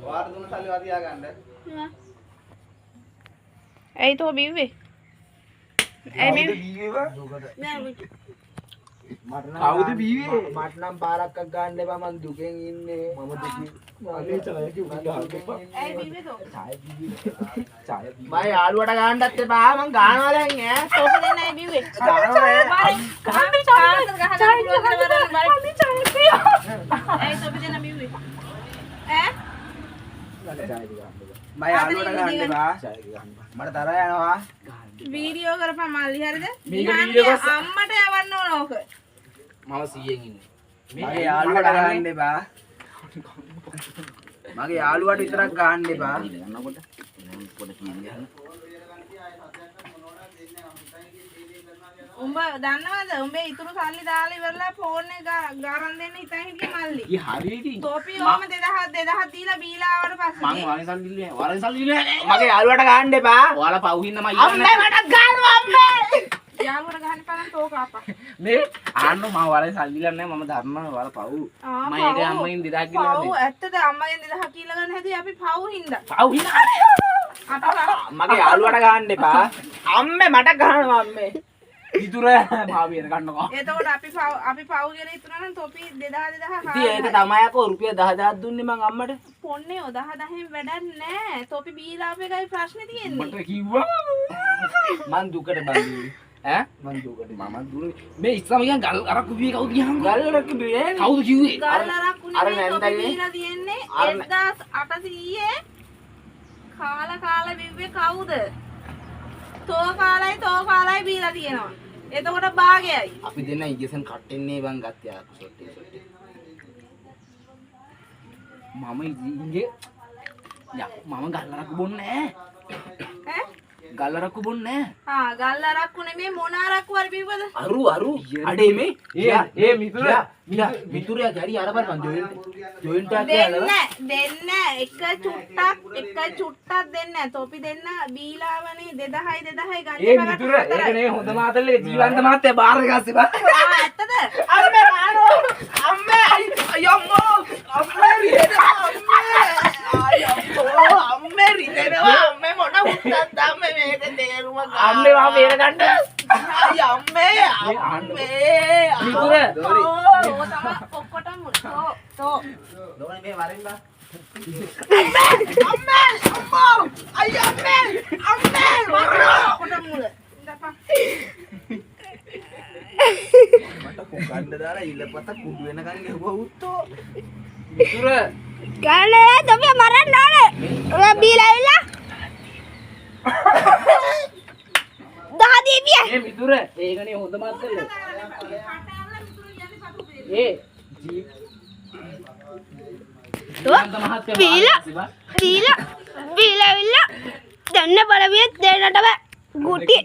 වාර දුන්න සල්ලි වදියා ගන්න. ඇයි තෝ බිව්වේ? ඇයි මේ නෑ කවුද බීවේ? මට නම් පාරක් ගන්න එපා මං දුකෙන් ඉන්නේ. මම දුකේ. අනේ චාය කිව්වා ගහන්න. ඇයි බිව්වේ තෝ? චාය බීවේ. චාය බීවේ. මම යාළුවට ගන්නත් එපා මං ගහනවා දැන් ඈ. තෝප දෙන්න ඇයි බිව්වේ? ඇයි තෝප දෙන්න බිව්වේ? ඈ? මම යාළුවට ගන්න එපා. මට තරහ යනවා. වීඩියෝ කරපන් මල්ලි හරිද? මේක වීඩියෝ කරපන්. අම්මට යවන්න ඕන ඕක. මම 100න් ඉන්නේ. මගේ යාළුවට ගන්න එපා. මගේ යාළුවට විතරක් ගන්න එපා. යනකොට පොඩ කීයක්. උඹ දන්නවද? උඹේ ඉතුරු සල්ලි දාලා ඉවරලා ෆෝන් එක ගාරන් දෙන්න හිතන් හිටියේ මල්ලි. ඊ හරියටි. තෝපි ඕම 2000 දීලා බීලා ආවට පස්සේ. මං වරෙන් සල්ලි දින්නේ. වරෙන් සල්ලි දින්නේ. මගේ යාළුවට ගන්න එපා. ඔයාලා පව් හින්නම අම්මේ මට ගන්නවා අම්මේ. යාළුවට ගහන්න බලන්න තෝක ආපා. මේ ආන්න මම වරෙන් සල්ලි දිලා නැහැ. මම ධර්ම ඔයාලා පව්. මම ඒක අම්මගෙන් 2000 කිව්වා. පව් ඇත්තද අම්මගෙන් 2000 කියලා ගන්න හැදී අපි පව් හින්දා. පව් හිනා. මගේ යාළුවට ගන්න එපා. අම්මේ මට ගන්නවා අම්මේ. ඉතුර භාවියට ගන්නවා. එතකොට අපි පව් කියලා ඉතුරු නම් තොපි 2000 ඉතින් ඒක තමයි අකෝ රුපියල් 10000ක් දුන්නේ මං අම්මට. පොන්නේ 10000න් වැඩක් නැහැ. තොපි බීලා අපේ ගයි ප්‍රශ්නේ තියෙන්නේ. මට කිව්වා මං දුකට බඳින්නේ. ඈ මං දුකට. මම දුන්නේ මේ ඉස්සම ගියන් ගල් අරක්කු බියේ කවුද ගියන් ගල් අරක්කු බියේ කවුද කිව්වේ? ගල්ලරක් උනේ අර මේ තොපි නැන්දගේ බීලා තියෙන්නේ 1800 කාලා බිව්වේ කවුද? තෝ කාලයි බීලා තියෙනවා. එතකොට භාගයයි. අපි දෙන්න ඉන්ජෙක්ෂන් කට්ටෙන්නේ බං ගත්තේ ආ සොට්ටි. මම ඉංගේ මම ගල්ලරක්කු බොන්නේ ඈ? ගල්ලරක්කු බොන්නේ ගල්ලරක්කු නෙමේ මොන අරක්කු හරි බිව්වද? අරු අඩේ මේ ඒ මිතුරයා ගැරි අර බලන්න ජොයින්ට් එකක් දෙන්න එක චුට්ටක් දෙන්න. තොපි දෙන්න බීලාවනේ 2000 ගන්න. ඒ මිතුර ඒක නේ හොඳ මාතල්ලේ ජීවන්ත මාත්‍ය බාර ගස්සේ බා. ඇත්තද? අම්මේ රානෝ අම්මේ අයියම්මෝ අම්මේ රිදෙනවා අම්මේ රිදෙනවා අම්මේ මොන හුත්තක්ද අම්මේ මේක තේරුම ගන්න අම්මේ මම බේර ගන්න අය අම්මේ මිතුර ඔක්කොටම තෝ දෝනේ මේ වරින් බා ගන්න දාලා ඉල්ලපත කුඩු වෙනකන් ගෙවුවා උත්තෝ මිතුර ගානේ තොපි මරන්න ඕනේ. ඔය බීලා ඉල්ලා 10 දීපිය. මේ මිතුර ඒකනේ හොඳ මාතල්ලේ ඒ බීලා දැන්න බලවිය දෙන්නට බෑ ගුටි